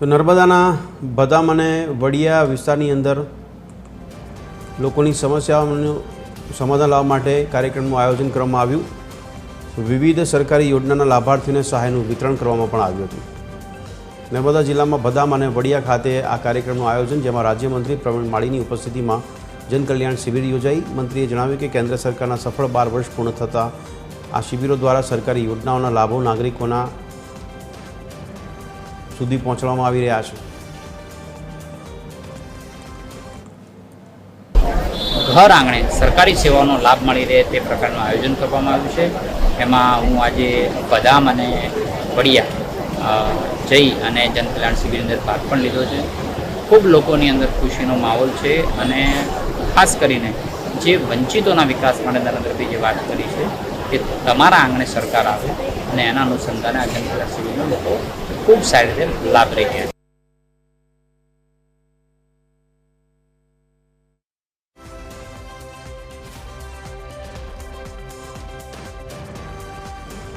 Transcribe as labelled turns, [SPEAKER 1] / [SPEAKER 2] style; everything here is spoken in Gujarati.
[SPEAKER 1] તો નર્મદાના બદામ અને વડિયા વિસ્તારની અંદર લોકોની સમસ્યાઓનું સમાધાન લાવવા માટે કાર્યક્રમનું આયોજન કરવામાં આવ્યું. વિવિધ સરકારી યોજનાના લાભાર્થીઓને સહાયનું વિતરણ કરવામાં પણ આવ્યું હતું. નર્મદા જિલ્લામાં બદામ અને વડિયા ખાતે આ કાર્યક્રમનું આયોજન, જેમાં રાજ્યમંત્રી પ્રવીણ માળીની ઉપસ્થિતિમાં જનકલ્યાણ શિબિર યોજાઈ. મંત્રીએ જણાવ્યું કે કેન્દ્ર સરકારના સફળ 12 વર્ષ પૂર્ણ થતાં આ શિબિરો દ્વારા સરકારી યોજનાઓના લાભો નાગરિકોના સુધી પહોંચાડવામાં આવી રહ્યા છે.
[SPEAKER 2] ઘર આંગણે સરકારી સેવાનો લાભ મળી રહે તે પ્રકારનું આયોજન કરવામાં આવ્યું છે. એમાં હું આજે બદામ અને વડિયા જઈ અને જનકલ્યાણ શિબિરની અંદર ભાગ પણ લીધો છે. ખૂબ લોકોની અંદર ખુશીનો માહોલ છે અને ખાસ કરીને જે વંચિતોના વિકાસ માટે નરેન્દ્રભાઈ જે વાત કરી છે કે તમારા આંગણે સરકાર આવે અને એના અનુસંધાને આ જનકલ્યાણ શિબિરનો લોકો ખૂબ સારી રીતે લાભ લઈ રહ્યા છે.